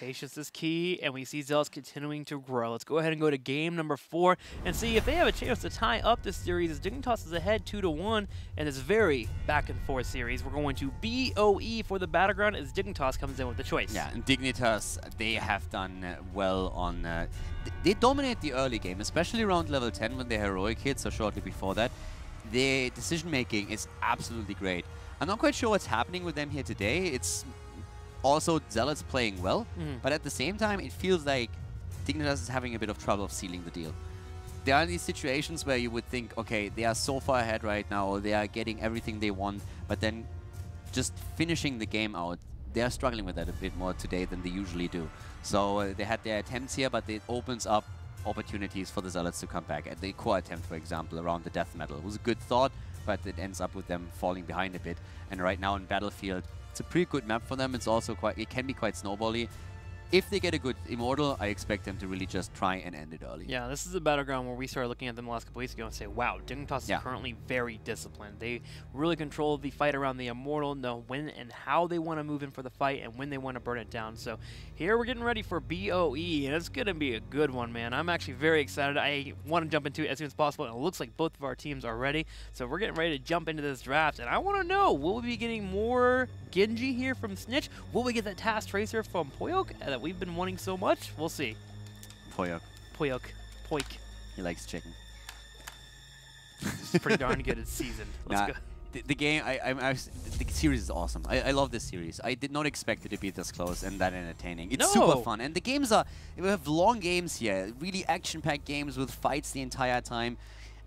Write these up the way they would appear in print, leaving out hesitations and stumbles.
Patience is key, and we see Zealots continuing to grow. Let's go ahead and go to game number 4 and see if they have a chance to tie up this series as Dignitas is ahead 2-1 in this very back-and-forth series. We're going to BOE for the Battleground as Dignitas comes in with the choice. Yeah, and Dignitas, they have done well on... they dominate the early game, especially around level 10 when they're heroic hits, or shortly before that. Their decision-making is absolutely great. I'm not quite sure what's happening with them here today. It's also Zealots playing well, but at the same time, it feels like Dignitas is having a bit of trouble of sealing the deal. There are these situations where you would think, okay, they are so far ahead right now, they are getting everything they want, but then just finishing the game out, they are struggling with that a bit more today than they usually do. So they had their attempts here, but it opens up opportunities for the Zealots to come back. At the core attempt, for example, around the death metal. It was a good thought, but it ends up with them falling behind a bit. And right now in Battlefield, it's a pretty good map for them. It's also quite, it can be quite snowbally. If they get a good Immortal, I expect them to really just try and end it early. Yeah, this is a Battleground where we started looking at them the last couple weeks ago and say, wow, Dignitas is currently very disciplined. They really control the fight around the Immortal, know when and how they want to move in for the fight and when they want to burn it down. So here we're getting ready for BOE, and it's going to be a good one, man. I'm actually very excited. I want to jump into it as soon as possible, and it looks like both of our teams are ready. So we're getting ready to jump into this draft, and I want to know, will we be getting more Genji here from Snitch? Will we get that Task Tracer from Poyok that we've been wanting so much? We'll see. Poyok. Poyok. Poik. He likes chicken. It's pretty darn good. It's seasoned. Let's go. The game, the series is awesome. I love this series. I did not expect it to be this close and that entertaining. It's super fun. And the games are, we have long games here, really action-packed games with fights the entire time.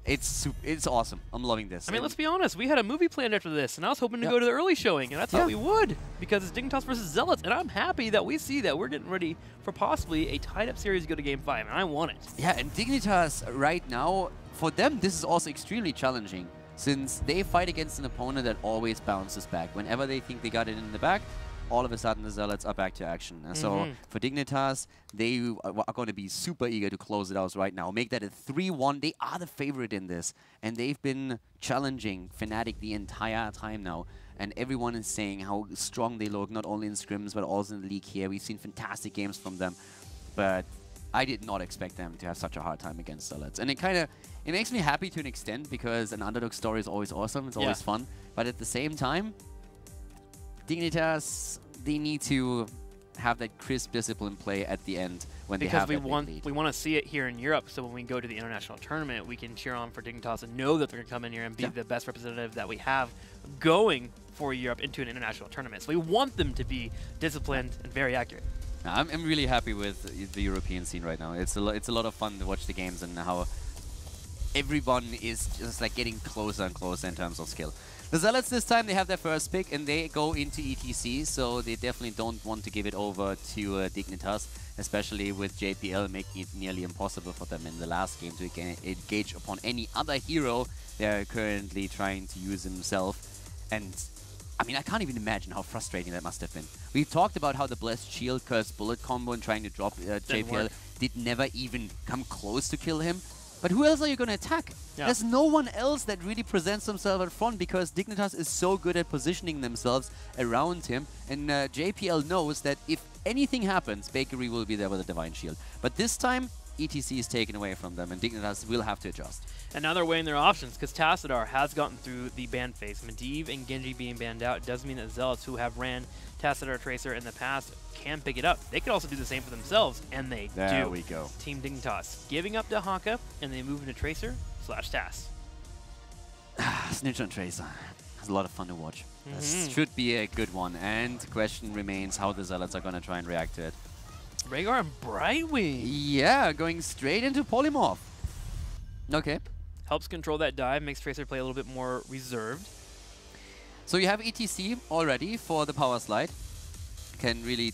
It's awesome. I'm loving this. I mean, let's be honest. We had a movie planned after this, and I was hoping to go to the early showing, and I thought we would, because it's Dignitas versus Zealots, and I'm happy that we see that we're getting ready for possibly a tied-up series to go to Game 5, and I want it. Yeah, and Dignitas right now, for them, this is also extremely challenging, since they fight against an opponent that always bounces back. Whenever they think they got it in the back, all of a sudden the Zealots are back to action. So for Dignitas, they are going to be super eager to close it out right now. Make that a 3-1. They are the favorite in this. And they've been challenging Fnatic the entire time now. And everyone is saying how strong they look, not only in scrims, but also in the league here. We've seen fantastic games from them. But I did not expect them to have such a hard time against Zealots. And it makes me happy to an extent, because an underdog story is always awesome. It's always fun. But at the same time, Dignitas, they need to have that crisp discipline play at the end when they have that lead. We want to see it here in Europe, so when we go to the international tournament, we can cheer on for Dignitas and know that they're going to come in here and be the best representative that we have going for Europe into an international tournament. So we want them to be disciplined and very accurate. I'm really happy with the European scene right now. It's a lot of fun to watch the games and how everyone is just like getting closer and closer in terms of skill. The Zealots this time, they have their first pick and they go into ETC, so they definitely don't want to give it over to Dignitas, especially with JPL making it nearly impossible for them in the last game to engage upon any other hero they're currently trying to use himself. And I mean, I can't even imagine how frustrating that must have been. We've talked about how the Blessed Shield Cursed Bullet combo and trying to drop JPL did never even come close to kill him. But who else are you going to attack? There's no one else that really presents themselves at front, because Dignitas is so good at positioning themselves around him. And JPL knows that if anything happens, Bakery will be there with a Divine Shield. But this time, ETC is taken away from them, and Dignitas will have to adjust. And now they're weighing their options, because Tassadar has gotten through the ban phase. Medivh and Genji being banned out does mean that Zealots, who have ran Tassadar Tracer in the past, can pick it up. They could also do the same for themselves, and they do. There we go. Team Dignitas giving up to Haka, and they move into Tracer / TAS. Snitch on Tracer. It's a lot of fun to watch. This should be a good one, and the question remains how the Zealots are going to try and react to it. Rhaegar and Brightwing. Yeah, going straight into Polymorph. Okay. Helps control that dive, makes Tracer play a little bit more reserved. So you have ETC already for the power slide. Can really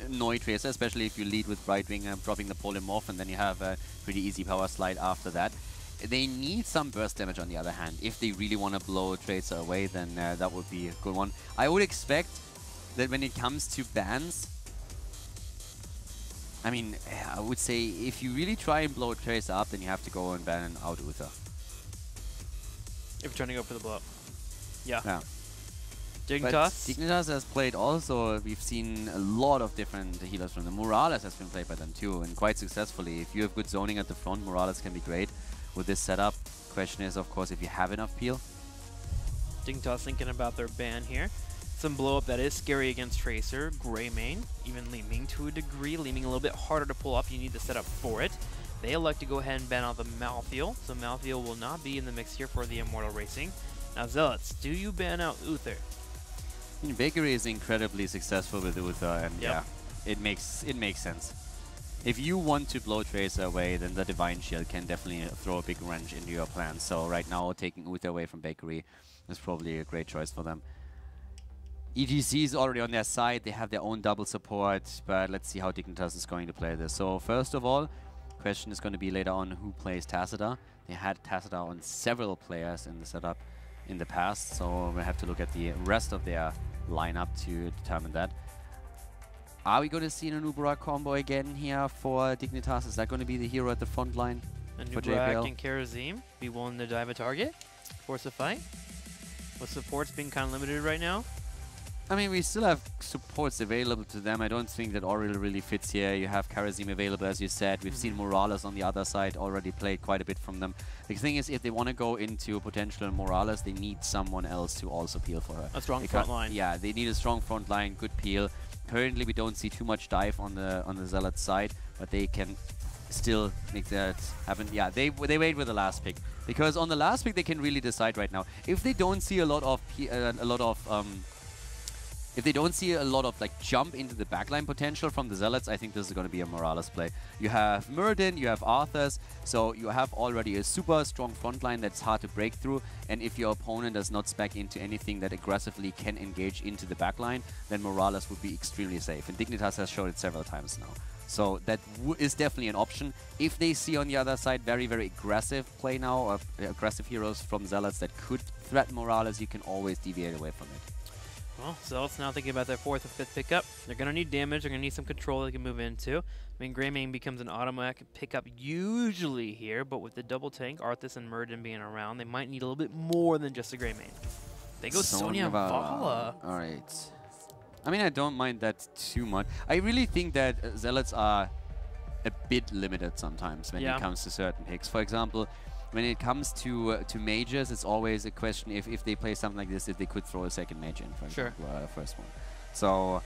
annoy Tracer, especially if you lead with Brightwing dropping the Polymorph, and then you have a pretty easy power slide after that. They need some burst damage on the other hand. If they really want to blow Tracer away, then that would be a good one. I would expect that when it comes to bans, I mean, I would say if you really try and blow Tracer up, then you have to go and ban out Uther. If you're trying to go for the blow up. Yeah. Dignitas has played also. We've seen a lot of different healers from them. Morales has been played by them too, and quite successfully. If you have good zoning at the front, Morales can be great with this setup. Question is, of course, if you have enough peel. Dignitas thinking about their ban here. Some blow up that is scary against Tracer. Greymane, even leaning to a degree, leaning a little bit harder to pull off. You need the setup for it. They elect to go ahead and ban out the Malthael, so Malthael will not be in the mix here for the Immortal Racing. Now Zealots, do you ban out Uther? Bakery is incredibly successful with Uther, and yeah, it makes sense. If you want to blow Tracer away, then the Divine Shield can definitely throw a big wrench into your plans. So right now, taking Uther away from Bakery is probably a great choice for them. HGC is already on their side. They have their own double support, but let's see how Dignitas is going to play this. So first of all, question is going to be later on who plays Tacita. They had Tacita on several players in the setup in the past, so we'll have to look at the rest of their lineup to determine that. Are we going to see an Anubara combo again here for Dignitas? Is that going to be the hero at the front line for JPL? And Karazim be willing to dive a target, force a fight? With supports being kind of limited right now? I mean, we still have supports available to them. I don't think that Oriel really fits here. You have Karazim available, as you said. We've seen Morales on the other side already played quite a bit from them. The thing is, if they want to go into potential Morales, they need someone else to also peel for her. A strong front line. Yeah, they need a strong front line, good peel. Currently, we don't see too much dive on the Zealots side, but they can still make that happen. Yeah, they wait with the last pick, because on the last pick they can really decide right now. If they don't see a lot of if they don't see a lot of like jump into the backline potential from the Zealots, I think this is going to be a Morales play. You have Muradin, you have Arthas, so you have already a super strong front line that's hard to break through, and if your opponent does not spec into anything that aggressively can engage into the backline, then Morales would be extremely safe, and Dignitas has showed it several times now. So that is definitely an option. If they see on the other side very, very aggressive play now, or aggressive heroes from Zealots that could threaten Morales, you can always deviate away from it. Well, Zealots now thinking about their 4th or 5th pickup. They're going to need damage. They're going to need some control they can move into. I mean, Greymane becomes an automatic pickup usually here, but with the double tank, Arthas and Muradin being around, they might need a little bit more than just a Greymane. They go Sonya and Vala. All right. I mean, I don't mind that too much. I really think that Zealots are a bit limited sometimes when it comes to certain picks. For example, when it comes to mages, it's always a question if they play something like this, if they could throw a second mage in, for example, first one. So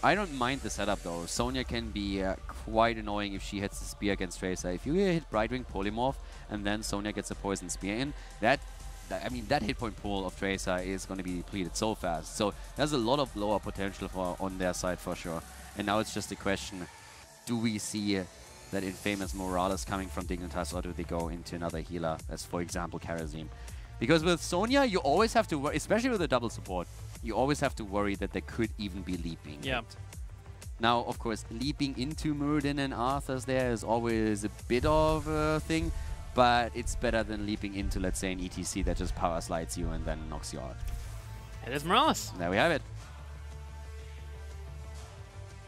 I don't mind the setup though. Sonya can be quite annoying if she hits the spear against Tracer. If you hit Brightwing Polymorph and then Sonya gets a poison spear in, I mean, that hit point pool of Tracer is going to be depleted so fast. So there's a lot of blower potential on their side for sure. And now it's just a question, do we see that infamous Morales coming from Dignitas, or do they go into another healer, as for example Karazim? Because with Sonya, you always have to worry, especially with the double support, you always have to worry that there could even be leaping. Yeah. Now, of course, leaping into Muradin and Arthas there is always a bit of a thing, but it's better than leaping into, let's say, an ETC that just power slides you and then knocks you out. It is Morales. There we have it.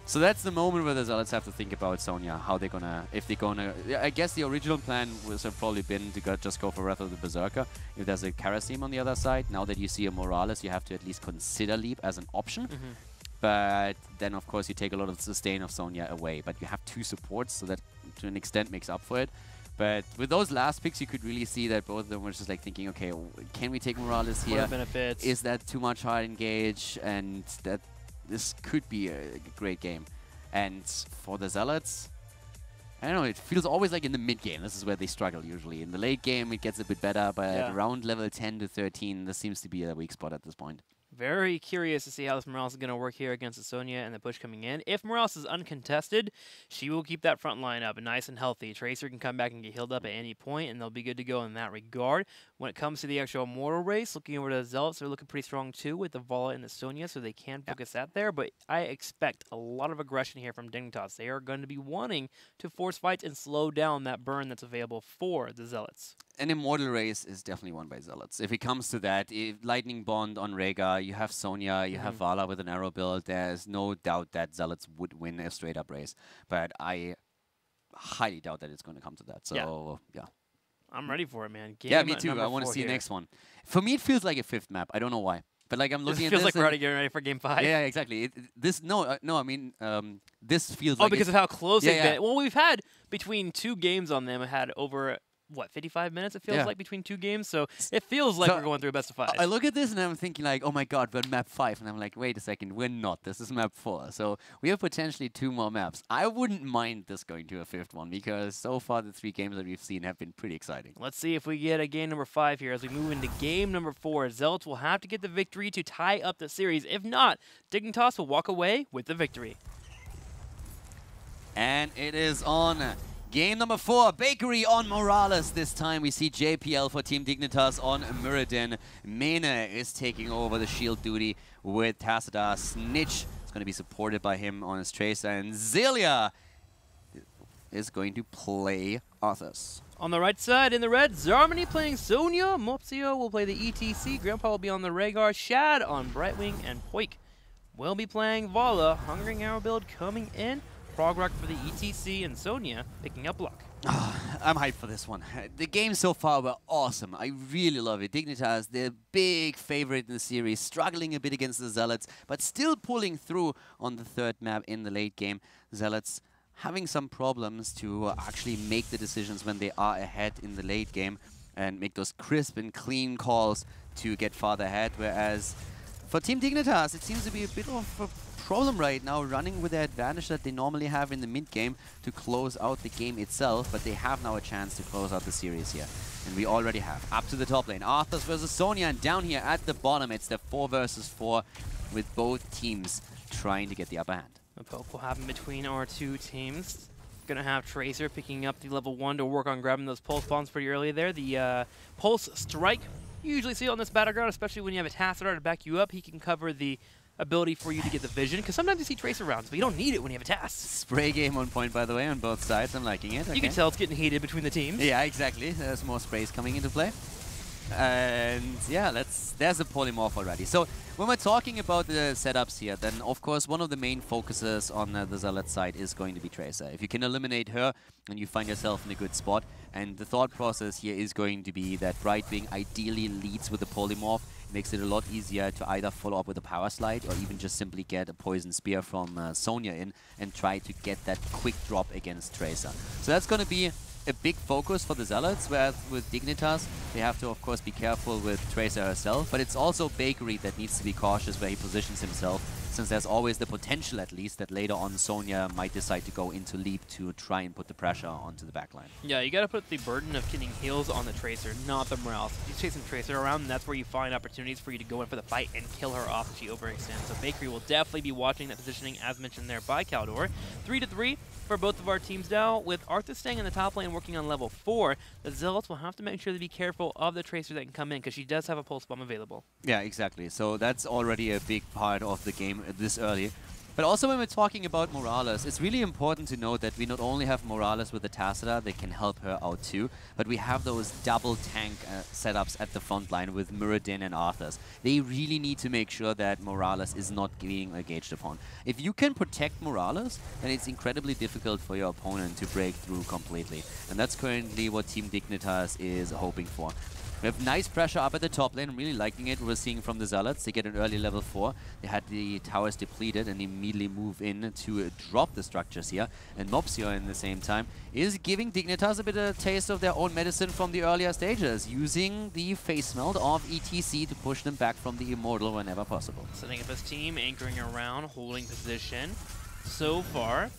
So that's the moment where the Zealots have to think about Sonya, how they're gonna, if they're gonna, I guess the original plan would have probably been to just go for Wrath of the Berserker. If there's a Karazim on the other side, now that you see a Morales, you have to at least consider Leap as an option. But then, of course, you take a lot of the sustain of Sonya away. But you have 2 supports, so that to an extent makes up for it. But with those last picks, you could really see that both of them were just like thinking, okay, can we take Morales here? What benefits? Is that too much hard engage? And that this could be a great game. And for the Zealots, I don't know, it feels always like in the mid-game. This is where they struggle usually. In the late game, it gets a bit better, but around level 10 to 13, this seems to be a weak spot at this point. Very curious to see how this Morales is going to work here against the Sonya and the push coming in. If Morales is uncontested, she will keep that front line up nice and healthy. Tracer can come back and get healed up at any point, and they'll be good to go in that regard. When it comes to the actual Immortal race, looking over to the Zealots, they're looking pretty strong too with the Vala and the Sonya, so they can focus that there. But I expect a lot of aggression here from Dignitas. They are going to be wanting to force fights and slow down that burn that's available for the Zealots. An Immortal race is definitely won by Zealots. If it comes to that, Lightning Bond on Rhaegar, you have Sonya, you have Vala with an arrow build, there's no doubt that Zealots would win a straight-up race. But I highly doubt that it's going to come to that. So, yeah. I'm ready for it, man. Game me too. I want to see the next one. For me, it feels like a 5th map. I don't know why. But like I'm looking at feels this, like we're already getting ready for Game 5. Yeah, exactly. This I mean, this feels Oh, like because of how close they've yeah. been. Well, we've had between 2 games on them. Had over what 55 minutes. It feels like between 2 games. So it feels like we're going through a best of 5. I look at this and I'm thinking like, oh my god, we're on map 5, and I'm like, wait a second, we're not. This is map 4. So we have potentially 2 more maps. I wouldn't mind this going to a 5th one because so far the 3 games that we've seen have been pretty exciting. Let's see if we get a game number 5 here as we move into game number 4. Zealots will have to get the victory to tie up the series. If not, Dignitas will walk away with the victory. And it is on game number 4, Bakery on Morales. This time we see JPL for Team Dignitas on Muradin. Mene is taking over the shield duty with Tassadar. Snitch is going to be supported by him on his Tracer. And Zelia is going to play Arthas. On the right side, in the red, Zarmany playing Sonya. Mopsio will play the ETC. Grandpa will be on the Rhaegar. Shad on Brightwing. And Poik will be playing Vala. Hungering Arrow build coming in. Frog for the ETC, and Sonya picking up Luck. I'm hyped for this one. The games so far were awesome. I really love it. Dignitas, the big favorite in the series, struggling a bit against the Zealots, but still pulling through on the 3rd map in the late game. Zealots having some problems to actually make the decisions when they are ahead in the late game and make those crisp and clean calls to get farther ahead, whereas for Team Dignitas, it seems to be a bit of a problem right now, running with the advantage that they normally have in the mid-game to close out the game itself, but they have now a chance to close out the series here. And we already have. Up to the top lane, Arthas versus Sonya, and down here at the bottom, it's the 4 versus 4 with both teams trying to get the upper hand. A poke will happen between our 2 teams. Gonna have Tracer picking up the level 1 to work on grabbing those pulse bombs pretty early there. The Pulse Strike, you usually see it on this battleground, especially when you have a Tassadar to back you up. He can cover the ability for you to get the vision, because sometimes you see Tracer rounds, but you don't need it when you have a task. Spray game on point, by the way, on both sides. I'm liking it. You can tell it's getting heated between the teams. Yeah, exactly. There's more sprays coming into play. And yeah, there's a polymorph already. So when we're talking about the setups here, then of course one of the main focuses on the Zealot side is going to be Tracer. If you can eliminate her, then you find yourself in a good spot. And the thought process here is going to be that Brightwing ideally leads with the polymorph. It makes it a lot easier to either follow up with a power slide or even just simply get a poison spear from Sonya in and try to get that quick drop against Tracer. So that's going to be a big focus for the Zealots, whereas with Dignitas, they have to, of course, be careful with Tracer herself, but it's also Bakery that needs to be cautious where he positions himself, since there's always the potential, at least, that later on Sonya might decide to go into Leap to try and put the pressure onto the backline. Yeah, you gotta put the burden of getting heals on the Tracer, not the Morales. If you chase some Tracer around, that's where you find opportunities for you to go in for the fight and kill her off if she overextends. So Bakery will definitely be watching that positioning, as mentioned there by Caldor. 3-3 for both of our teams now, with Arthas staying in the top lane working on level 4. The Zealots will have to make sure to be careful of the Tracer that can come in, because she does have a pulse bomb available. Yeah, exactly. So that's already a big part of the game this early. But also when we're talking about Morales, it's really important to note that we not only have Morales with the Tassadar that can help her out too, but we have those double tank setups at the front line with Muradin and Arthas. They really need to make sure that Morales is not being engaged upon. If you can protect Morales, then it's incredibly difficult for your opponent to break through completely. And that's currently what Team Dignitas is hoping for. We have nice pressure up at the top lane. I'm really liking it. We're seeing from the Zealots. They get an early level 4. They had the towers depleted and immediately move in to drop the structures here. And Mopsio, in the same time, is giving Dignitas a bit of a taste of their own medicine from the earlier stages, using the face melt of ETC to push them back from the Immortal whenever possible. Setting up his team, anchoring around, holding position. So far,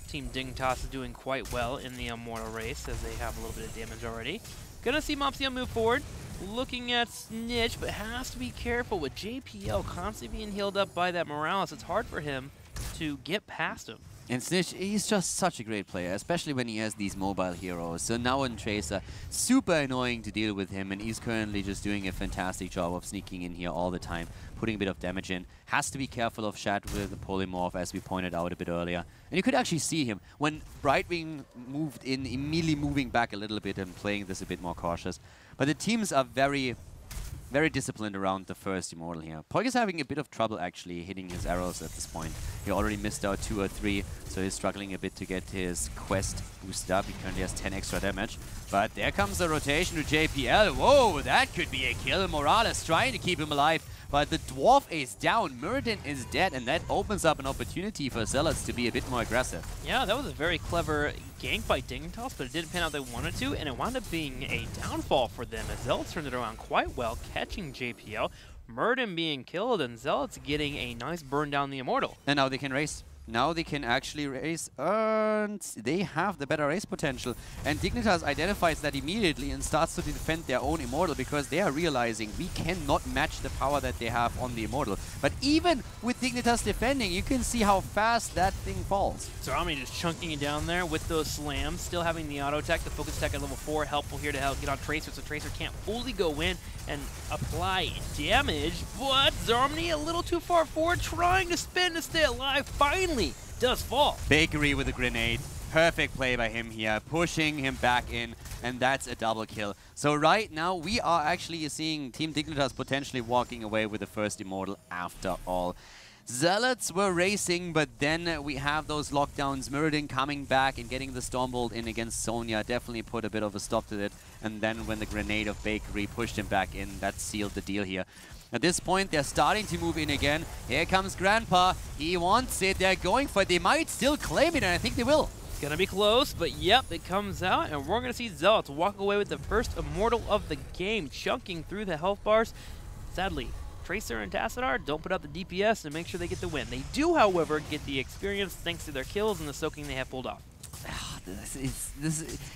Team Dignitas is doing quite well in the Immortal race, as they have a little bit of damage already. Gonna see Mopsio move forward, looking at Snitch, but has to be careful with JPL constantly being healed up by that Morales. It's hard for him to get past him. And Snitch, he's just such a great player, especially when he has these mobile heroes. So now on Tracer, super annoying to deal with him, and he's currently just doing a fantastic job of sneaking in here all the time, putting a bit of damage in. Has to be careful of Shad with the polymorph, as we pointed out a bit earlier. And you could actually see him, when Brightwing moved in, immediately moving back a little bit and playing this a bit more cautious. But the teams are very disciplined around the first Immortal here. Poik is having a bit of trouble actually hitting his arrows at this point. He already missed out 2 or 3, so he's struggling a bit to get his quest boosted up. He currently has 10 extra damage. But there comes the rotation to JPL. Whoa, that could be a kill. Morales trying to keep him alive. but the Dwarf is down, Muradin is dead, and that opens up an opportunity for Zealots to be a bit more aggressive. Yeah, that was a very clever gank by Dignitas, but it didn't pan out they wanted to, and it wound up being a downfall for them as Zealots turned it around quite well, catching JPL, Muradin being killed, and Zealots getting a nice burn down the Immortal. And now they can race. Now they can actually race, and they have the better race potential. And Dignitas identifies that immediately and starts to defend their own Immortal because they are realizing we cannot match the power that they have on the Immortal. But even with Dignitas defending, you can see how fast that thing falls. Zarami just chunking it down there with those slams, still having the auto attack, the focus attack at level 4, helpful here to help get on Tracer, so Tracer can't fully go in and apply damage, but Zarami a little too far forward, trying to spin to stay alive, finally does fall. Bakery with a grenade. Perfect play by him here, pushing him back in, and that's a double kill. So right now, we are actually seeing Team Dignitas potentially walking away with the first Immortal after all. Zealots were racing, but then we have those lockdowns. Muradin coming back and getting the Stormbolt in against Sonya definitely put a bit of a stop to it. And then when the grenade of Bakery pushed him back in, that sealed the deal here. At this point, they're starting to move in again. Here comes Grandpa. He wants it. They're going for it. They might still claim it, and I think they will. It's going to be close, but yep, it comes out, and we're going to see Zealots walk away with the first Immortal of the game, chunking through the health bars. Sadly, Tracer and Tassadar don't put up the DPS to make sure they get the win. They do, however, get the experience thanks to their kills and the soaking they have pulled off.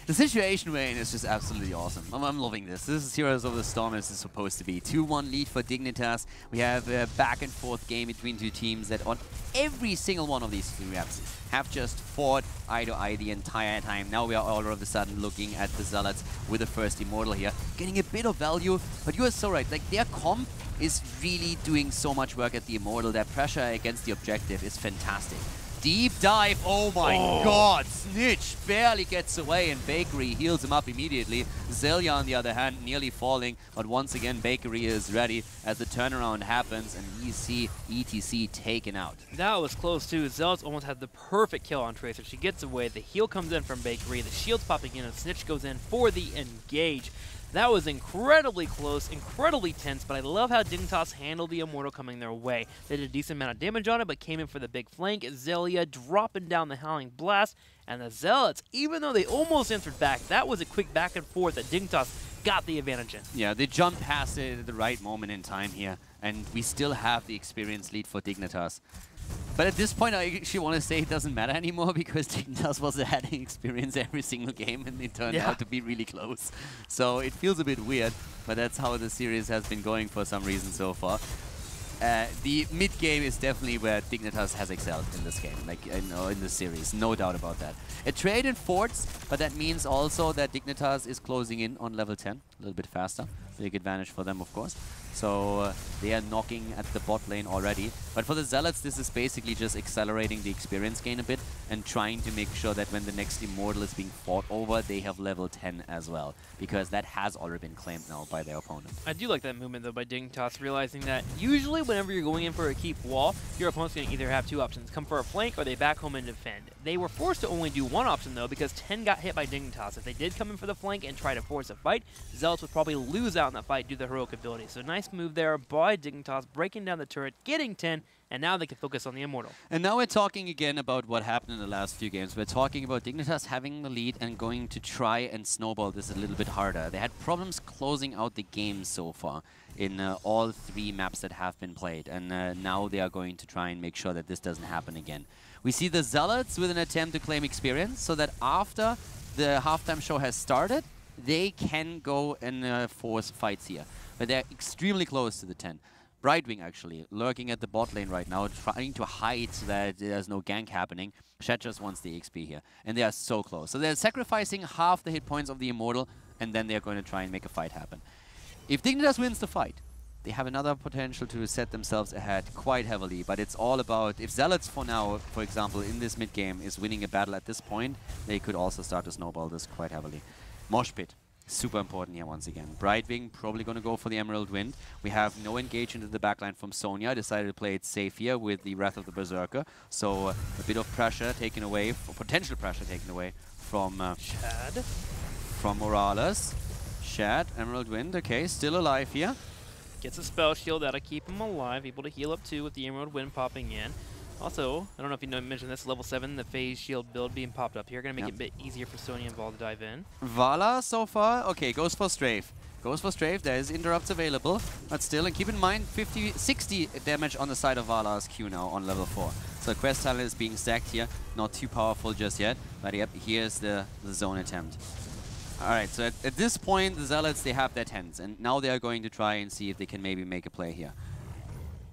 The situation we're in is just absolutely awesome. I'm loving this. This is Heroes of the Storm as it's supposed to be. 2-1 lead for Dignitas. We have a back and forth game between two teams that on every single one of these three maps have just fought eye to eye the entire time. Now we are all of a sudden looking at the Zealots with the first Immortal here, getting a bit of value, but you are so right. Like, their comp is really doing so much work at the Immortal. Their pressure against the objective is fantastic. Deep dive, oh my god, Snitch barely gets away and Bakery heals him up immediately. Zelia on the other hand nearly falling, but once again Bakery is ready as the turnaround happens and we see ETC taken out. That was close too. Zealots almost had the perfect kill on Tracer. She gets away, the heal comes in from Bakery, the shield's popping in and Snitch goes in for the engage. That was incredibly close, incredibly tense, but I love how Dignitas handled the Immortal coming their way. They did a decent amount of damage on it, but came in for the big flank. Zelia dropping down the Howling Blast, and the Zealots, even though they almost answered back, that was a quick back and forth that Dignitas got the advantage in. Yeah, they jumped past it at the right moment in time here, and we still have the experience lead for Dignitas. But at this point, I actually want to say it doesn't matter anymore because Dignitas was adding experience every single game and it turned out to be really close. So it feels a bit weird, but that's how the series has been going for some reason so far. The mid game is definitely where Dignitas has excelled in this game, like in this series, no doubt about that. A trade in forts, but that means also that Dignitas is closing in on level 10 a little bit faster. Big advantage for them, of course. So they are knocking at the bot lane already. But for the Zealots, this is basically just accelerating the experience gain a bit and trying to make sure that when the next Immortal is being fought over, they have level 10 as well. Because that has already been claimed now by their opponent. I do like that movement, though, by Dignitas, realizing that usually whenever you're going in for a keep wall, your opponent's going to either have two options, come for a flank or they back home and defend. They were forced to only do one option, though, because 10 got hit by Dignitas. If they did come in for the flank and try to force a fight, Zealots would probably lose out in that fight due to the heroic ability. So nice move there by Dignitas, breaking down the turret, getting 10, and now they can focus on the Immortal. And now we're talking again about what happened in the last few games. We're talking about Dignitas having the lead and going to try and snowball this a little bit harder. They had problems closing out the game so far in all three maps that have been played. And now they are going to try and make sure that this doesn't happen again. We see the Zealots with an attempt to claim experience so that after the halftime show has started, they can go and force fights here. But they're extremely close to the 10. Brightwing actually lurking at the bot lane right now, trying to hide so that there's no gank happening. Shed just wants the XP here, and they are so close. So they're sacrificing half the hit points of the Immortal, and then they're going to try and make a fight happen. If Dignitas wins the fight, they have another potential to set themselves ahead quite heavily, but it's all about, if Zealots for now, for example, in this mid game is winning a battle at this point, they could also start to snowball this quite heavily. Mosh Pit. Super important here once again. Brightwing probably going to go for the Emerald Wind. We have no engage into the backline from Sonya. Decided to play it safe here with the Wrath of the Berserker. So a bit of pressure taken away, potential pressure taken away from Shad. From Morales. Shad, Emerald Wind, okay, still alive here. Gets a spell shield that'll keep him alive, able to heal up too with the Emerald Wind popping in. Also, I don't know if you mentioned this, level 7, the phase shield build being popped up here. Gonna make it a bit easier for Sonya and Vol to dive in. Vala so far, okay, goes for Strafe. Goes for Strafe, there is interrupts available, but still, and keep in mind, 60 damage on the side of Vala's Q now on level 4. So Quest Talent is being stacked here, not too powerful just yet, but yep, here's the zone attempt. Alright, so at this point, the Zealots, they have their tents, and now they are going to try and see if they can maybe make a play here.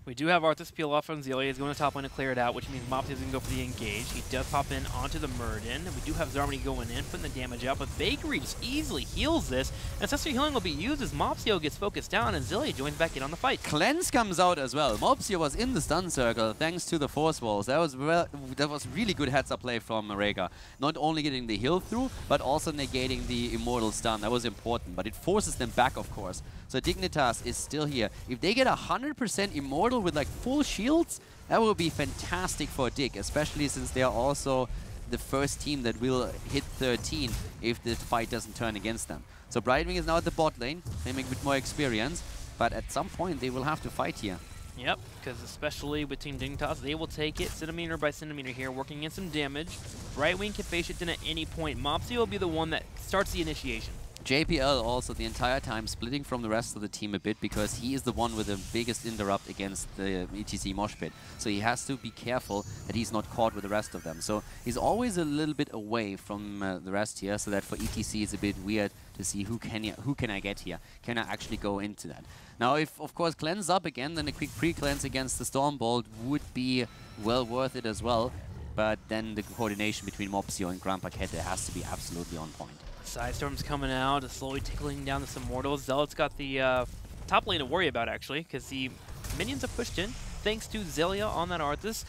We do have Arthas peel off from Zelia. He's going to top lane to clear it out, which means Mopsio is going to go for the engage. He does pop in onto the Muradin. We do have Zarmony going in, putting the damage out, but Bakery just easily heals this. Ancestral Healing will be used as Mopsio gets focused down, and Zelia joins back in on the fight. Cleanse comes out as well. Mopsio was in the stun circle thanks to the Force Walls. That was really good heads-up play from Rhaegar. Not only getting the heal through, but also negating the Immortal stun. That was important, but it forces them back, of course. So Dignitas is still here. If they get 100% Immortal with like full shields, that will be fantastic for Dig, especially since they are also the first team that will hit 13 if the fight doesn't turn against them. So Brightwing is now at the bot lane, claiming a bit more experience, but at some point they will have to fight here. Yep, because especially with Team Dignitas, they will take it centimeter by centimeter here, working in some damage. Brightwing can face it in at any point. Mopsio will be the one that starts the initiation. JPL also the entire time splitting from the rest of the team a bit because he is the one with the biggest interrupt against the ETC mosh pit. So he has to be careful that he's not caught with the rest of them. So he's always a little bit away from the rest here, so that for ETC it's a bit weird to see who can I get here? Can I actually go into that? Now if of course cleanse up again, then a quick pre-cleanse against the Stormbolt would be well worth it as well. But then the coordination between Mopsio and Grandpa Kette has to be absolutely on point. Sidestorm's coming out, slowly tickling down this Immortal. Zealot's got the top lane to worry about, actually, because the minions are pushed in, thanks to Zelia on that Arthas.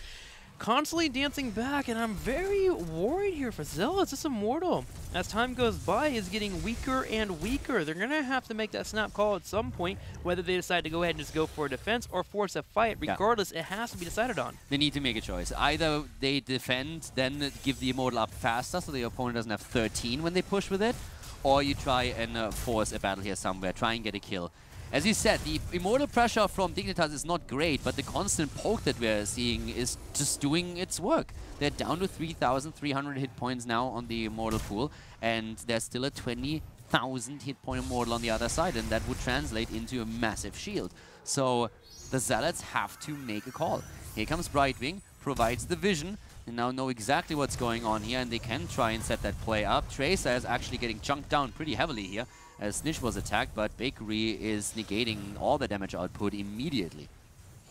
Constantly dancing back, and I'm very worried here for Zealots. This Immortal, as time goes by, is getting weaker and weaker. They're going to have to make that snap call at some point, whether they decide to go ahead and just go for a defense or force a fight. Regardless, it has to be decided on. They need to make a choice. Either they defend, then give the Immortal up faster so the opponent doesn't have 13 when they push with it, or you try and force a battle here somewhere, try and get a kill. As you said, the Immortal pressure from Dignitas is not great, but the constant poke that we're seeing is just doing its work. They're down to 3,300 hit points now on the Immortal pool, and there's still a 20,000 hit point Immortal on the other side, and that would translate into a massive shield. So the Zealots have to make a call. Here comes Brightwing, provides the vision, and now know exactly what's going on here, and they can try and set that play up. Tracer is actually getting chunked down pretty heavily here, as Snitch was attacked, but Bakery is negating all the damage output immediately.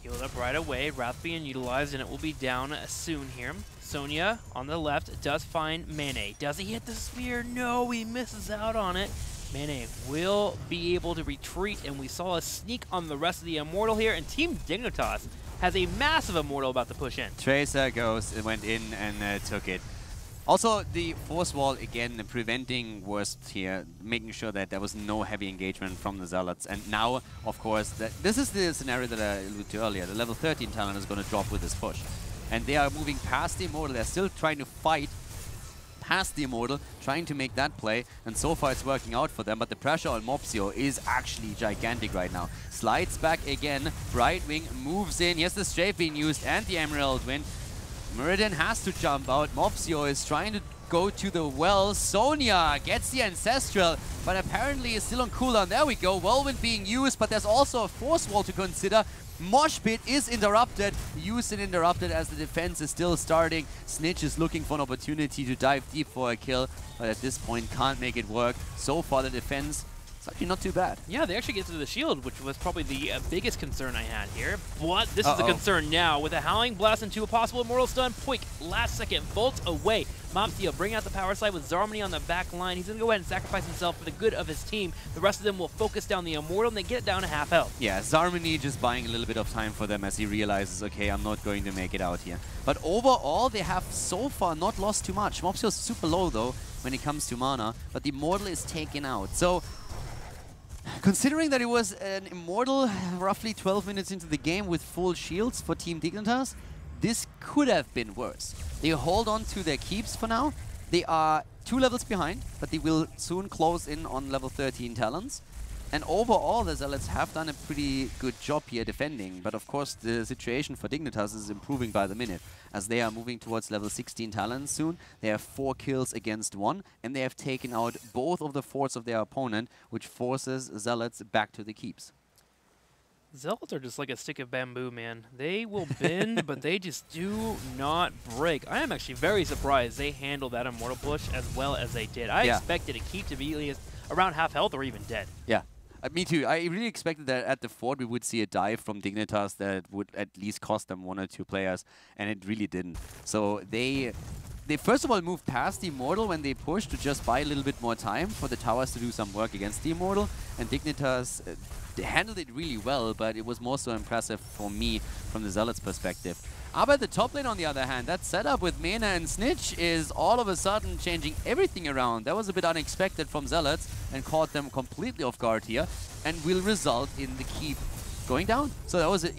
Healed up right away, Wrath being utilized, and it will be down soon here. Sonya on the left does find Mane. Does he hit the spear? No, he misses out on it. Mane will be able to retreat, and we saw a sneak on the rest of the Immortal here, and Team Dignitas has a massive Immortal about to push in. Tracer went in and took it. Also, the Force Wall, again, preventing worst here, making sure that there was no heavy engagement from the Zealots. And now, of course, this is the scenario that I alluded to earlier. The level 13 talent is going to drop with this push. And they are moving past the Immortal. They're still trying to fight past the Immortal, trying to make that play. And so far, it's working out for them. But the pressure on Mopsio is actually gigantic right now. Slides back again. Brightwing moves in. Here's the Strafe being used and the Emerald Wind. Muradin has to jump out. Mopsio is trying to go to the well. Sonya gets the Ancestral, but apparently is still on cooldown. There we go. Whirlwind being used, but there's also a Force Wall to consider. Mosh Pit is interrupted. Used and interrupted as the defense is still starting. Snitch is looking for an opportunity to dive deep for a kill, but at this point can't make it work. So far the defense is actually not too bad. Yeah, they actually get to the shield, which was probably the biggest concern I had here. But this is a concern now. With a Howling Blast into a possible Immortal Stun, Poik, last second, bolts away. Mopsio bring out the power slide with Zarmony on the back line. He's going to go ahead and sacrifice himself for the good of his team. The rest of them will focus down the Immortal, and they get it down to half health. Yeah, Zarmony just buying a little bit of time for them as he realizes, okay, I'm not going to make it out here. But overall, they have so far not lost too much. Mopsio's super low, though, when it comes to mana, but the Immortal is taken out. So, considering that it was an Immortal roughly 12 minutes into the game with full shields for Team Dignitas, this could have been worse. They hold on to their keeps for now. They are 2 levels behind, but they will soon close in on level 13 talents. And overall, the Zealots have done a pretty good job here defending. But of course, the situation for Dignitas is improving by the minute, as they are moving towards level 16 talents soon. They have 4 kills against 1, and they have taken out both of the forts of their opponent, which forces Zealots back to the keeps. Zealots are just like a stick of bamboo, man. They will bend, but they just do not break. I am actually very surprised they handled that Immortal push as well as they did. I expected a keep to be around half health or even dead. Yeah. Me too. I really expected that at the fort we would see a dive from Dignitas that would at least cost them 1 or 2 players, and it really didn't. So they first of all moved past the Immortal when they pushed to just buy a little bit more time for the towers to do some work against the Immortal, and Dignitas they handled it really well, but it was more so impressive for me from the Zealots' perspective. But the top lane, on the other hand, that setup with Mena and Snitch is all of a sudden changing everything around. That was a bit unexpected from Zealots and caught them completely off guard here, and will result in the keep going down. So that was an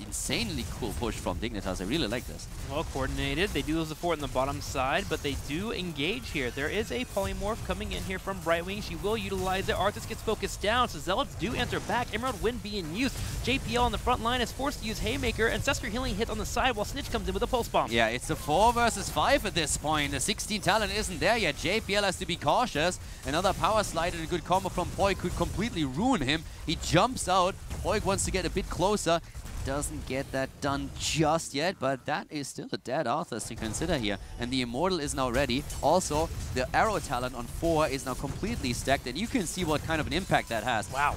insanely cool push from Dignitas. I really like this. Well coordinated. They do lose the fort on the bottom side, but they do engage here. There is a polymorph coming in here from Brightwing. She will utilize it. Arthas gets focused down, so Zealots do enter back. Emerald Wind being used. JPL on the front line is forced to use Haymaker. Ancestral Healing hit on the side while Snitch comes in with a Pulse Bomb. Yeah, it's a 4 versus 5 at this point. The 16 talent isn't there yet. JPL has to be cautious. Another power slide and a good combo from Poik could completely ruin him. He jumps out. Poik wants to get a bit closer. Doesn't get that done just yet, but that is still a dead Arthas to consider here. And the Immortal is now ready. Also, the arrow talent on 4 is now completely stacked, and you can see what kind of an impact that has. Wow.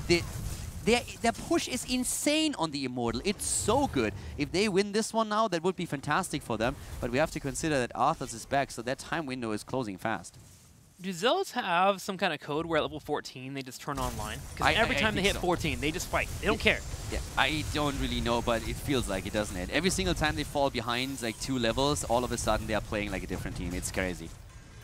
Their push is insane on the Immortal. It's so good. If they win this one now, that would be fantastic for them. But we have to consider that Arthas is back, so that time window is closing fast. Do Zealots have some kind of code where at level 14 they just turn online? Because every time they hit 14, they just fight. They don't care. Yeah, I don't really know, but it feels like it, doesn't it? Every single time they fall behind like 2 levels, all of a sudden they are playing like a different team. It's crazy.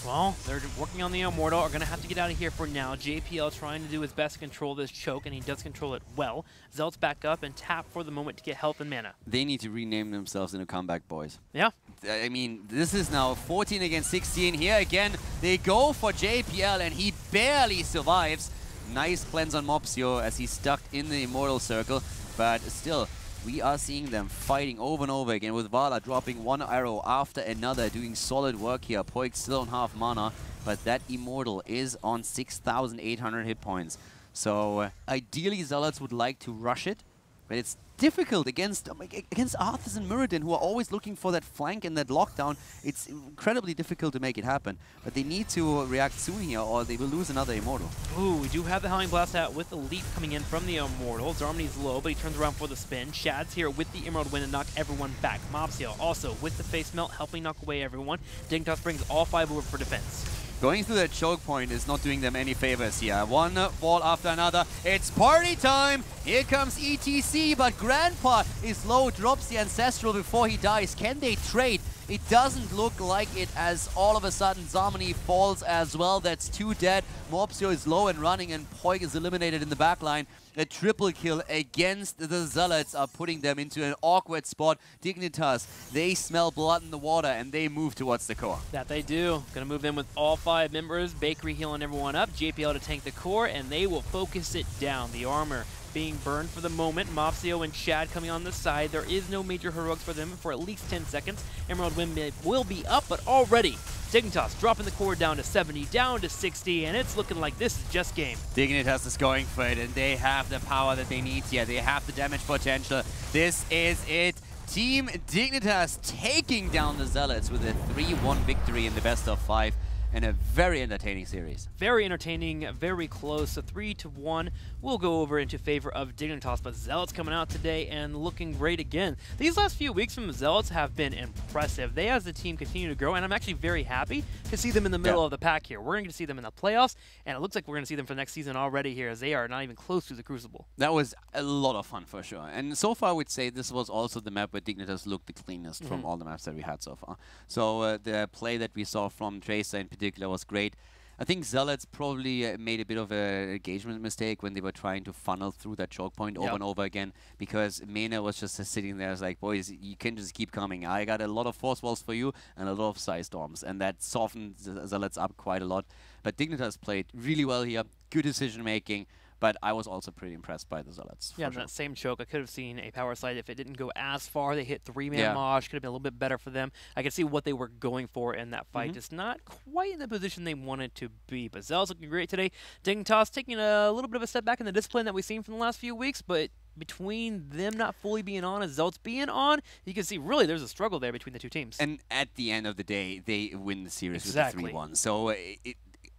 Well, they're working on the Immortal, are going to have to get out of here for now. JPL trying to do his best to control this choke, and he does control it well. Zealots back up and tap for the moment to get health and mana. They need to rename themselves into Comeback Boys. Yeah. I mean, this is now 14 against 16. Here again, they go for JPL, and he barely survives. Nice cleanse on Mopsio as he's stuck in the Immortal circle, but still, we are seeing them fighting over and over again, with Vala dropping 1 arrow after another, doing solid work here. Poik still on half mana, but that Immortal is on 6,800 hit points. So ideally Zealots would like to rush it, but it's difficult against Arthas and Muradin, who are always looking for that flank and that lockdown. It's incredibly difficult to make it happen, but they need to react soon here or they will lose another Immortal. Ooh, we do have the Howling Blast out with the leap coming in from the Immortal. Zarmany's low, but he turns around for the spin. Shad's here with the Emerald Wind to knock everyone back. Mobseo also with the Face Melt, helping knock away everyone. Dignitas brings all 5 over for defense. Going through that choke point is not doing them any favors here. One ball after another. It's party time! Here comes ETC, but Grandpa is low, drops the Ancestral before he dies. Can they trade? It doesn't look like it, as all of a sudden Zarmany falls as well. That's 2 dead. Mopsio is low and running, and Poik is eliminated in the backline. A triple kill against the Zealots are putting them into an awkward spot. Dignitas, they smell blood in the water, and they move towards the core. That they do. Gonna move in with all 5 members. Bakery healing everyone up. JPL to tank the core, and they will focus it down. The armor being burned for the moment. Mopsio and Shad coming on the side. There is no major heroics for them for at least 10 seconds. Emerald Wind will be up, but already Dignitas dropping the core down to 70, down to 60, and it's looking like this is just game. Dignitas is going for it, and they have the power that they need here. They have the damage potential. This is it. Team Dignitas taking down the Zealots with a 3-1 victory in the best of 5. And a very entertaining series. Very entertaining, very close. A 3-1 will go over into favor of Dignitas, but Zealots coming out today and looking great again. These last few weeks from Zealots have been impressive. They, as a team, continue to grow, and I'm actually very happy to see them in the middle of the pack here. We're going to see them in the playoffs, and it looks like we're going to see them for next season already here, as they are not even close to the Crucible. That was a lot of fun for sure. And so far I would say this was also the map where Dignitas looked the cleanest from all the maps that we had so far. So the play that we saw from Tracer in particular was great. I think Zealots probably made a bit of an engagement mistake when they were trying to funnel through that choke point over and over again, because Mena was just sitting there as like, boys, you can just keep coming. I got a lot of force walls for you and a lot of Psy Storms, and that softened Zealots up quite a lot. But Dignitas played really well here. Good decision making. but I was also pretty impressed by the Zealots. Yeah, and sure. that same choke, I could have seen a power slide if it didn't go as far. They hit 3-man Mosh, could have been a little bit better for them. I could see what they were going for in that fight, just not quite in the position they wanted to be. But Zealots looking great today. Dignitas taking a little bit of a step back in the discipline that we've seen from the last few weeks, but between them not fully being on and Zealots being on, you can see really there's a struggle there between the two teams. And at the end of the day, they win the series with the 3-1. So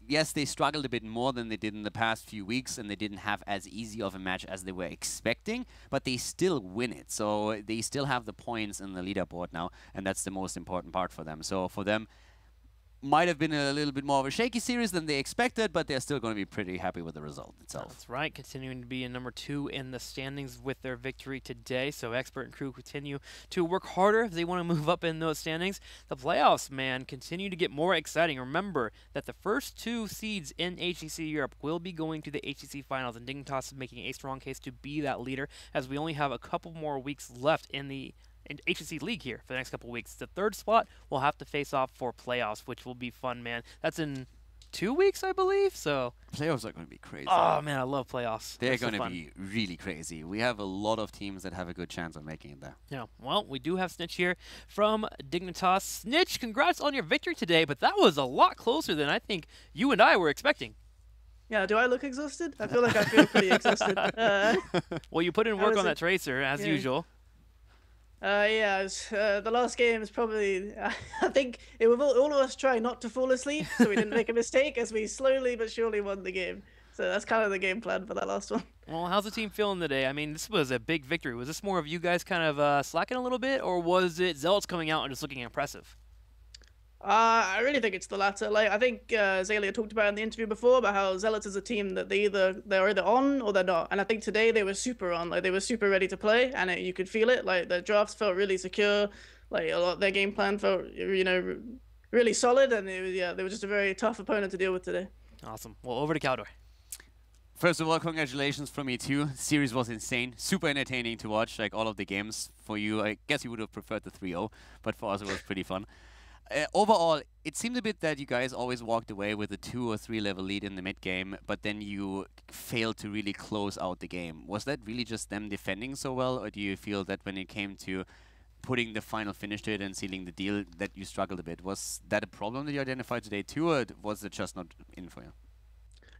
yes, they struggled a bit more than they did in the past few weeks, and they didn't have as easy of a match as they were expecting, but they still win it. So they still have the points in the leaderboard now, and that's the most important part for them. So for them, might have been a little bit more of a shaky series than they expected, but they're still going to be pretty happy with the result itself. That's right, continuing to be in number 2 in the standings with their victory today. So Expert and crew continue to work harder if they want to move up in those standings. The playoffs, man, continue to get more exciting. Remember that the first 2 seeds in HGC Europe will be going to the HGC finals, and Dignitas is making a strong case to be that leader, as we only have a couple more weeks left in the HGC League here for the next couple of weeks. The 3rd spot will have to face off for playoffs, which will be fun, man. That's in 2 weeks, I believe. So playoffs are going to be crazy. Oh man, I love playoffs. They're going to be really crazy. We have a lot of teams that have a good chance of making it there. Yeah. Well, we do have Snitch here from Dignitas. Snitch, congrats on your victory today, but that was a lot closer than I think you and I were expecting. Yeah, do I look exhausted? I feel like I feel pretty exhausted. Well, you put in work on that tracer, as usual. The last game is probably, I think, with all of us trying not to fall asleep, so we didn't make a mistake as we slowly but surely won the game. So that's kind of the game plan for that last one. Well, how's the team feeling today? I mean, this was a big victory. Was this more of you guys kind of slacking a little bit, or was it Zealots coming out and just looking impressive? I really think it's the latter. Like, I think Zelia talked about in the interview before about how Zealots is a team that they're either on or they're not. And I think today they were super on. Like, they were super ready to play, and you could feel it. Like, the drafts felt really secure. Like, a lot of their game plan felt, really solid. And they were just a very tough opponent to deal with today. Awesome. Well, over to Caldor. First of all, congratulations from me too. The series was insane, super entertaining to watch. Like all of the games for you, I guess you would have preferred the 3-0, but for us it was pretty fun. Overall, it seemed a bit that you guys always walked away with a 2 or 3 level lead in the mid game, but then you failed to really close out the game. Was that really just them defending so well, or do you feel that when it came to putting the final finish to it and sealing the deal, that you struggled a bit? Was that a problem that you identified today too, or was it just not in for you?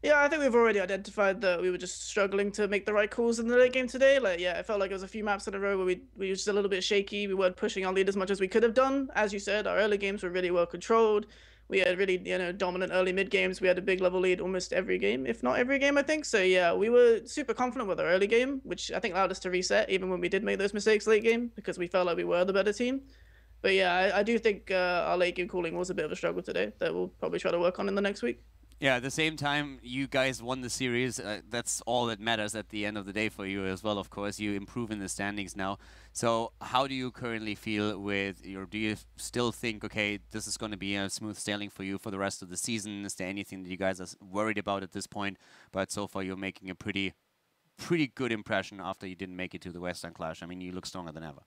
Yeah, I think we've already identified that we were just struggling to make the right calls in the late game today. Like, yeah, it felt like it was a few maps in a row where we were just a little bit shaky. We weren't pushing our lead as much as we could have done. As you said, our early games were really well controlled. We had really, dominant early mid games. We had a big level lead almost every game, if not every game, I think. So yeah, we were super confident with our early game, which I think allowed us to reset even when we did make those mistakes late game, because we felt like we were the better team. But yeah, I do think our late game calling was a bit of a struggle today that we'll probably try to work on in the next week. Yeah, at the same time, you guys won the series. That's all that matters at the end of the day for you as well, of course. You improve in the standings now. So how do you currently feel with your... Do you still think, okay, this is going to be a smooth sailing for you for the rest of the season? Is there anything that you guys are worried about at this point? But so far, you're making a pretty good impression after you didn't make it to the Western Clash. I mean, you look stronger than ever.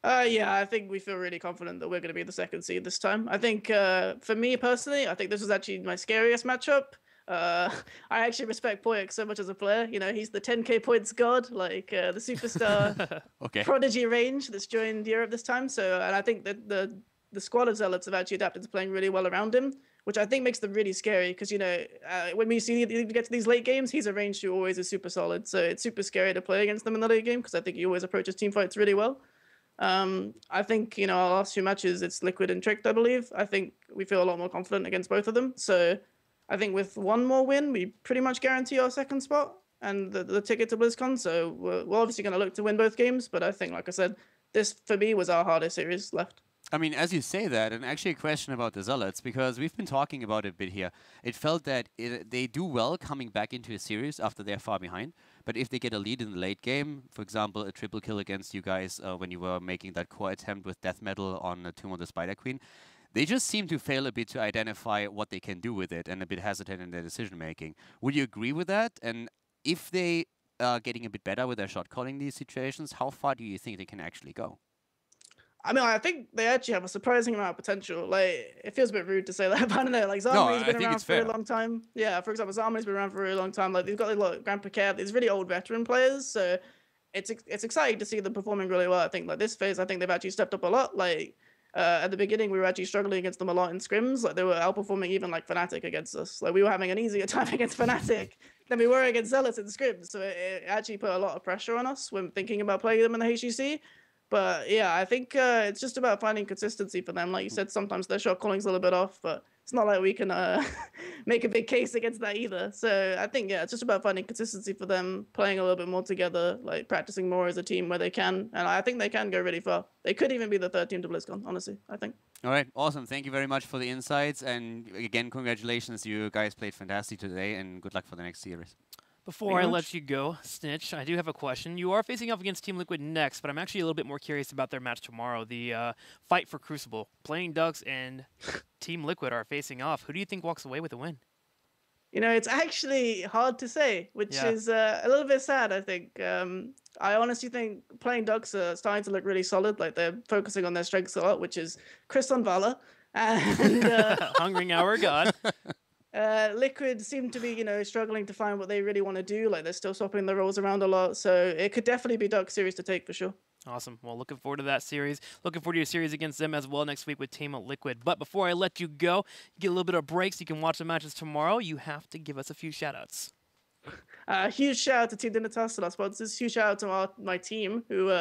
Yeah, I think we feel really confident that we're going to be the second seed this time. I think, for me personally, I think this was actually my scariest matchup. I actually respect Poyek so much as a player. He's the 10k points god, like the superstar prodigy range that's joined Europe this time. So, and I think that the squad of Zealots have actually adapted to playing really well around him, which I think makes them really scary because, when we see you get to these late games, he's a range who always is super solid. So it's super scary to play against them in the late game because I think he always approaches team fights really well. I think, our last 2 matches, it's Liquid and Tricked, I believe. I think we feel a lot more confident against both of them. So I think with 1 more win, we pretty much guarantee our second spot and the ticket to BlizzCon. So we're obviously going to look to win both games. But I think, like I said, this, for me, was our hardest series left. I mean, as you say that, and actually a question about the Zealots, because we've been talking about it a bit here. It felt that they do well coming back into a series after they're far behind. But if they get a lead in the late game, for example, a triple kill against you guys when you were making that core attempt with Death Metal on Tomb of the Spider Queen, they just seem to fail a bit to identify what they can do with it and a bit hesitant in their decision making. Would you agree with that? And if they are getting a bit better with their shot calling these situations, how far do you think they can actually go? I mean, I think they actually have a surprising amount of potential. Like, it feels a bit rude to say that, but I don't know. Like, Zarmani's been around for a long time. Yeah, for example, Zarmani's been around for a really long time. Like, they've got like Grand Piquet, these really old veteran players. So it's exciting to see them performing really well. I think like this phase, I think they've actually stepped up a lot. Like at the beginning, we were actually struggling against them a lot in scrims. Like they were outperforming even like Fnatic against us. Like we were having an easier time against Fnatic than we were against Zealots in scrims. So it actually put a lot of pressure on us when thinking about playing them in the HGC. But yeah, I think it's just about finding consistency for them. Like you said, sometimes their shot calling's a little bit off, but it's not like we can make a big case against that either. So I think, yeah, it's just about finding consistency for them, playing a little bit more together, like practicing more as a team where they can. And I think they can go really far. They could even be the third team to BlizzCon, honestly, I think. All right, awesome. Thank you very much for the insights. And again, congratulations. You guys played fantastic today, and good luck for the next series. Before I let you go, Snitch, I do have a question. You are facing off against Team Liquid next, but I'm actually a little bit more curious about their match tomorrow, the fight for Crucible. Playing Ducks and Team Liquid are facing off. Who do you think walks away with the win? You know, it's actually hard to say, which is a little bit sad, I think. I honestly think Playing Ducks are starting to look really solid. Like, they're focusing on their strengths a lot, which is Chris on Valor. And Hungering Hour God. Liquid seem to be, you know, struggling to find what they really want to do. Like, they're still swapping the roles around a lot. So it could definitely be Duck series to take for sure. Awesome. Well, looking forward to that series. Looking forward to your series against them as well next week with Team Liquid. But before I let you go, you get a little bit of breaks. You can watch the matches tomorrow. You have to give us a few shout-outs. Huge shout out to Team Dignitas and our sponsors. Huge shout out to my team who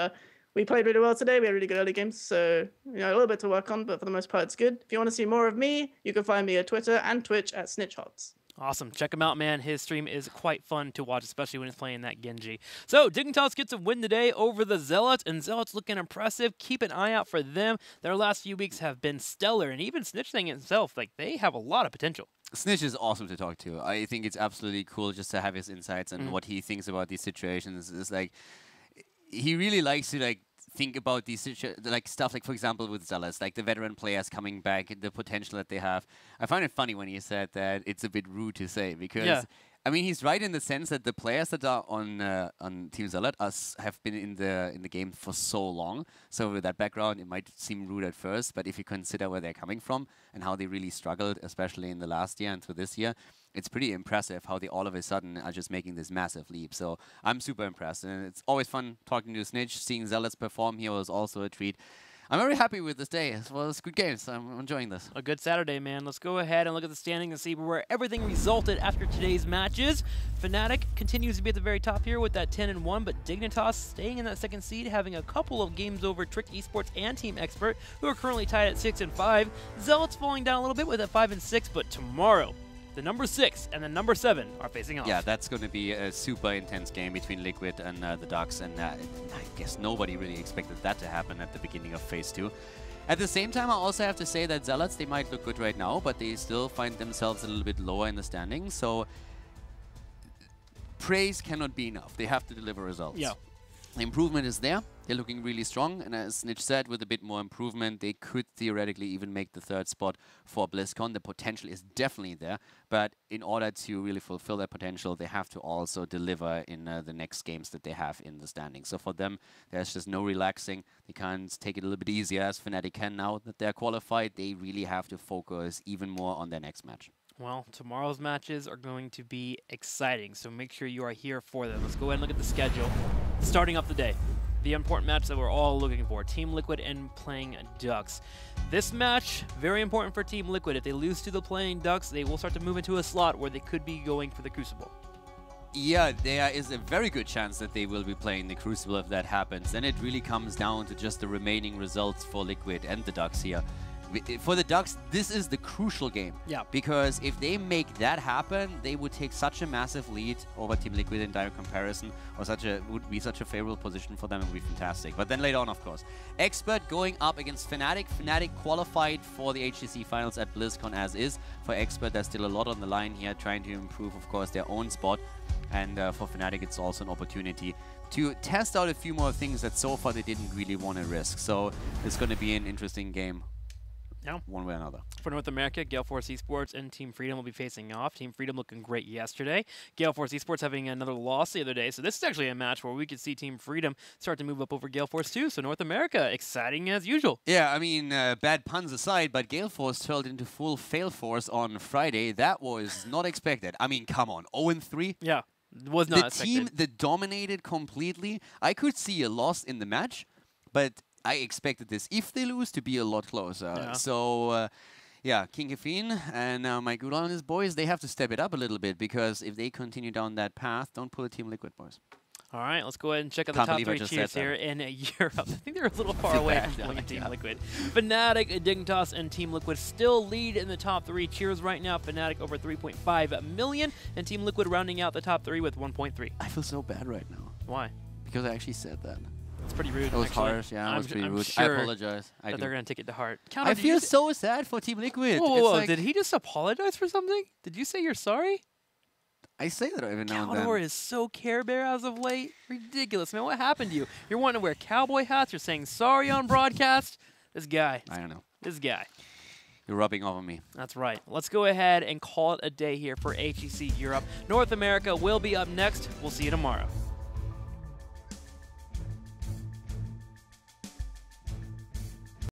we played really well today. We had really good early games, so you know, a little bit to work on, but for the most part, it's good. If you want to see more of me, you can find me at Twitter and Twitch at SnitchHots. Awesome. Check him out, man. His stream is quite fun to watch, especially when he's playing that Genji. So, Dignitas gets a win today over the Zealots, and Zealots looking impressive. Keep an eye out for them. Their last few weeks have been stellar, and even Snitch saying himself, like, they have a lot of potential. Snitch is awesome to talk to. I think it's absolutely cool just to have his insights and what he thinks about these situations. It's like, he really likes to, like, think about these like stuff, like for example with Zealots, like the veteran players coming back, the potential that they have. I find it funny when he said that it's a bit rude to say, because I mean, he's right in the sense that the players that are on Team Zealot have been in the game for so long. So with that background, it might seem rude at first, but if you consider where they're coming from and how they really struggled, especially in the last year and through this year, it's pretty impressive how they all of a sudden are just making this massive leap. So I'm super impressed, and it's always fun talking to Snitch. Seeing Zealots perform here was also a treat. I'm very happy with this day. Well, it's good games. I'm enjoying this. A good Saturday, man. Let's go ahead and look at the standings and see where everything resulted after today's matches. Fnatic continues to be at the very top here with that 10-1, but Dignitas staying in that second seed, having a couple of games over Trick Esports and Team Expert, who are currently tied at 6-5. Zealots falling down a little bit with a 5-6, but tomorrow, the number 6 and the number 7 are facing off. Yeah, that's going to be a super intense game between Liquid and the Ducks, and I guess nobody really expected that to happen at the beginning of Phase 2. At the same time, I also have to say that Zealots, they might look good right now, but they still find themselves a little bit lower in the standings, so praise cannot be enough. They have to deliver results. Yeah. The improvement is there. They're looking really strong, and as Snitch said, with a bit more improvement, they could theoretically even make the 3rd spot for BlizzCon. The potential is definitely there, but in order to really fulfill that potential, they have to also deliver in the next games that they have in the standings. So for them, there's just no relaxing. They can't take it a little bit easier as Fnatic can now that they're qualified. They really have to focus even more on their next match. Well, tomorrow's matches are going to be exciting, so make sure you are here for them. Let's go ahead and look at the schedule. Starting off the day, the important match that we're all looking for, Team Liquid and Playing Ducks. This match, very important for Team Liquid. If they lose to the Playing Ducks, they will start to move into a slot where they could be going for the Crucible. Yeah, there is a very good chance that they will be playing the Crucible if that happens. Then it really comes down to just the remaining results for Liquid and the Ducks here. For the Ducks, this is the crucial game. Yeah. Because if they make that happen, they would take such a massive lead over Team Liquid in direct comparison, or would be such a favorable position for them. It would be fantastic. But then later on, of course, Expert going up against Fnatic. Fnatic qualified for the HGC finals at BlizzCon as is. For Expert, there's still a lot on the line here, trying to improve, of course, their own spot. And for Fnatic, it's also an opportunity to test out a few more things that so far they didn't really want to risk. So it's going to be an interesting game. one way or another. For North America, Gale Force Esports and Team Freedom will be facing off. Team Freedom looking great yesterday. Gale Force Esports having another loss the other day. So this is actually a match where we could see Team Freedom start to move up over Gale Force too. So North America, exciting as usual. Yeah, I mean, bad puns aside, but Gale Force turned into full fail force on Friday. That was not expected. I mean, come on, 0-3? Yeah, was not expected. The team that dominated completely. I could see a loss in the match, but I expected this, if they lose, to be a lot closer. Yeah. So, yeah, King Kefin and my good on his boys, they have to step it up a little bit, because if they continue down that path, don't pull a Team Liquid, boys. All right, let's go ahead and check out the top 3 tiers here in Europe. I think they're a little far away from pulling a Team Liquid. Fnatic, Dignitas, and Team Liquid still lead in the top 3 tiers right now. Fnatic over 3.5 million, and Team Liquid rounding out the top 3 with 1.3. I feel so bad right now. Why? Because I actually said that. It's pretty rude. It was actually. harsh, yeah. It was pretty rude. Sure I apologize. that they're going to take it to heart. I feel so sad for Team Liquid. Whoa, like, did he just apologize for something? Did you say you're sorry? I say that every now and then. Caldor is so Care Bear as of late. Ridiculous, man. What happened to you? You're wanting to wear cowboy hats. You're saying sorry on broadcast. This guy. I don't know. This guy. You're rubbing off on me. That's right. Let's go ahead and call it a day here for HGC Europe. North America will be up next. We'll see you tomorrow.